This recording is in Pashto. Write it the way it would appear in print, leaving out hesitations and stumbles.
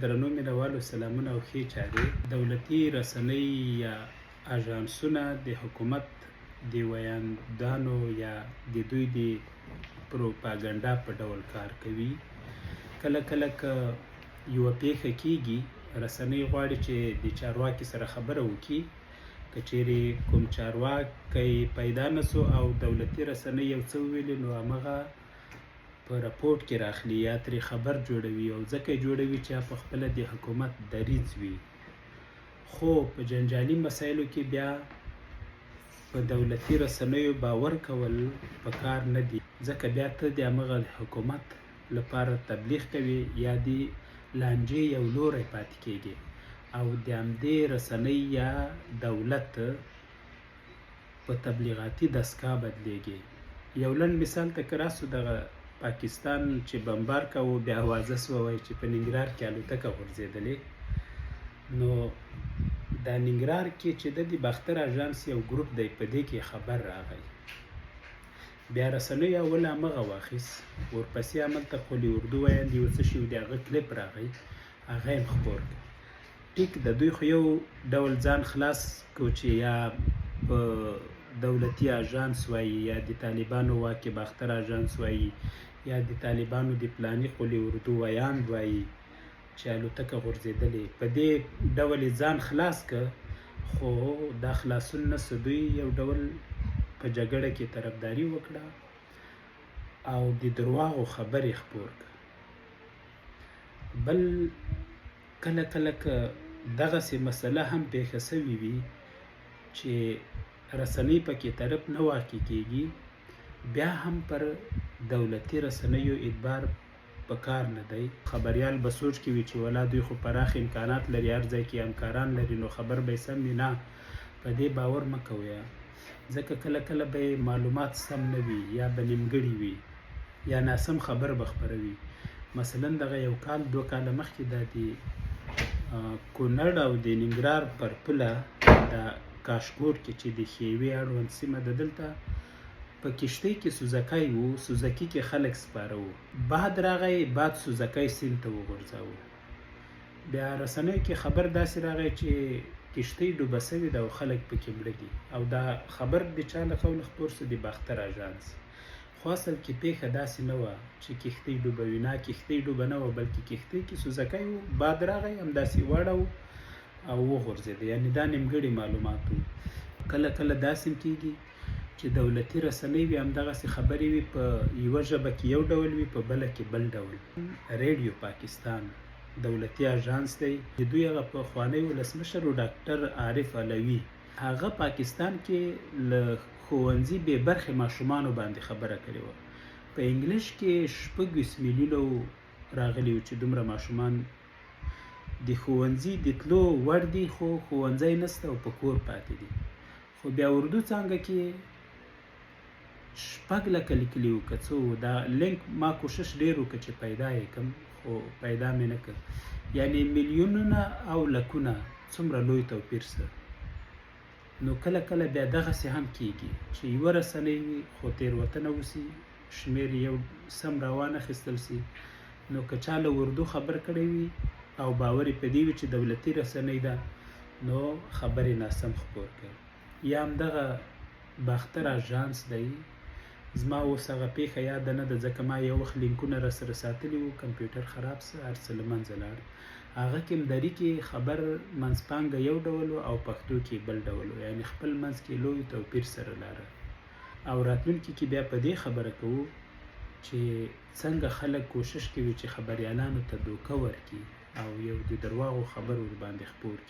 درنو مینوالو سلامونه او ښې چارې. دولتي رسنۍ یا اژانسونه د حکومت د ویاندانو یا د دوی د پروپاګنډا په ډول کار کوي. کله کله که یوه پیښه کیږي، رسنۍ غواړي چې د چارواکي سره خبره وکړي. که چیرې کوم چارواکی پیدا نسو او دولتي رسنۍ یو څه وویلي، نو همغه په رپورټ کې راخلي یا ترې خبر جوړوي، او ځکه جوړوي چې په خپله د حکومت دریځ وي. خو په جنجالي مسایلو کې بیا په دولتي رسنیو باور کول پکار نه دي، ځکه بیا ته د همغه حکومت لپاره تبلیغ کوي یا د لانجې یو لوری پاتې کیږي او د همدې رسنۍ یا دولت په تبلیغاتي دستګاه بدلیږي. یو لنډ مثال ته که راسو، دغه پاکستان چې بمبار کوو، بیا اوازه سوه وایي چې په ننګرهار کې الوتکه غورځېدلې. نو دا ننګرهار کې چې د باختر اژانس یو ګروپ دی، په دې کې خبر راغی. بیا رسنیو اول همغه واخیست، ورپسې هملته قول اردو ویاند یو څه شي و، د هغه کلیپ راغی، هغه یې خپور کړ. ټیک د دوی خو یو ډول ځان خلاص کو چې یا په دولتي اژانس وایي، یا د طالبانو واکې باختر اژانس وایي، یا د طالبانو د پلاني قول اردو ویاند وایي چې الوتکه غورځېدلې. په دې ډول یې ځان خلاص که، خو دا خلاصون نه سو، دوی یو ډول په جګړه کې طرفداري وکړه او د درواغو خبرې خپور کړه. بل کله کله که دغسې مسله هم پیښه سوې وي چې رسنۍ پکې طرف نه واقع کیږي، بیا هم پر دولتي رسنیو اعتبار پکار نه دی. خبریال به سوچ کې وي چې ولا دوی خو پراخ امکانات لري، هر ځای کې همکاران لري، نو خبر به یې سم وي. نه، په دې باور مه کوئ، ځکه کله کله به معلومات سم نه وي، یا به نیمګړي وي، یا ناسم خبر به خپروي. مثلا دغه یو کال 2 کاله مخکې دا د کونړ او د ننګرهار پر پوله د کاشکور کې چې د ښېوې اړوند سیمه ده، دلته په کښتۍ کې سوزکی و، سوزکي کې خلک سپاره وو. باد راغی، باد سوزکی سیند ته وغورځاوه. بیا رسنیو کې خبر داسې راغی چې کښتۍ ډوبه سوې ده او خلک پکې مړه دي، او دا خبر د چا له قوله خپور سو؟ د باختر اژانس. خو اصل کې پیښه داسې نه وه چې کښتۍ ډوبه وي، نه، کښتۍ ډوبه نه وه، بلکې کښتۍ کې سوزکی و، باد راغی، همداسې واړو او وغورځېده. یعنې دا نیمګړي معلومات وو. کله کله داسې هم کېږي چې دولتي رسنۍ وي، همدغسې خبرې وي، په یوه ژبه کې یو ډول وي، په بله کې بل ډول. ریډیو پاکستان دولتي اژانس دی، د دوی هغه پخوانی ولسمشر و ډاکټر عارف علوي، هغه پاکستان کې له ښوونځي بې برخې ماشومانو باندې خبره کړې وه. په انګلیش کې 26 میلیونو راغلي وو چې دومره ماشومان د ښوونځي د تلو وړ دي، خو ښوونځی نسته او په کور پاتې دي. خو بیا اردو څانګه کې 6 لکه لیکلي وو که څه وو. دا لینک ما کوشش ډېر وکړ چې پیدا یې کړم، خو پیدا مې نه کړ. یعنې میلیونونه او لکونه، څومره لوی توپیر سه. نو کله کله بیا دغسې هم کیږي چې یوه رسنۍ وي، خو تېروتنه وسي، شمېر یو سم راوانخیستل سي. نو که چا له اردو خبر کړی وي او باور یې په دې وي چې دولتي رسنۍ ده، نو خبرې ناسم خپور کوي. یا همدغه باختر اژانس دی، زما اوس هغه پیښه یاده نه ده، ځکه ما یو وخت لینکونه راسره ساتلي وو، کمپیوټر خراب سه، هر څه له منځه لاړ. هغه کې مدري کې خبر منځپانګه یو ډول و او پښتو کې بل ډول و، یعنې خپل منځ کې لوی توپیر سره لاره. او راتلونکي کې بیا په دې خبره کوو چې څنګه خلک کوشش کوي چې خبریالانو ته دوکه ورکړي او یو د درواغو خبر ورباندې خپور کړي.